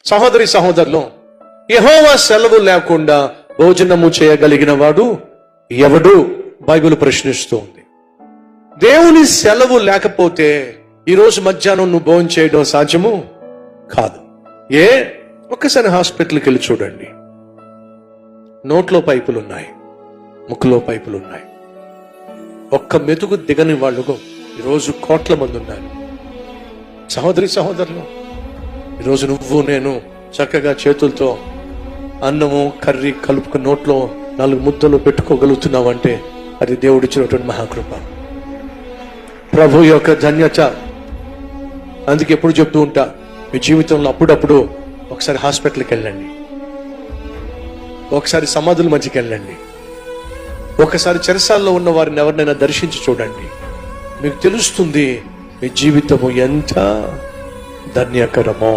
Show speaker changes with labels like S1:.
S1: సహోదరి సహోదరులు, యెహోవా సెలవు లేకుండా భోజనము చేయగలిగిన వాడు ఎవడు? బైబిల్ ప్రశ్నిస్తూ ఉంది. దేవుని సెలవు లేకపోతే ఈరోజు మధ్యాహ్నం నువ్వు భోజనం చేయడం సాధ్యము కాదు. ఒక్కసారి హాస్పిటల్కి వెళ్ళి చూడండి. నోట్లో పైపులు ఉన్నాయి, ముక్కులో పైపులు ఉన్నాయి. ఒక్క మెతుకు దిగని వాళ్ళు ఈరోజు కోట్ల మంది ఉన్నారు. సహోదరి సహోదరులు, ఈరోజు నువ్వు నేను చక్కగా చేతులతో అన్నము కర్రీ కలుపుకు నోట్లో 4 ముద్దలు పెట్టుకోగలుగుతున్నావంటే అది దేవుడిచ్చినటువంటి మహాకృప, ప్రభు యొక్క ధన్యత. అందుకే ఎప్పుడు చెప్తూ ఉంటా, మీ జీవితంలో అప్పుడప్పుడు ఒకసారి హాస్పిటల్కి వెళ్ళండి, ఒకసారి సమాధుల మధ్యకి వెళ్ళండి, ఒకసారి చెరసాల్లో ఉన్న వారిని ఎవరినైనా దర్శించి చూడండి. మీకు తెలుస్తుంది మీ జీవితము ఎంత ధన్యకరమో.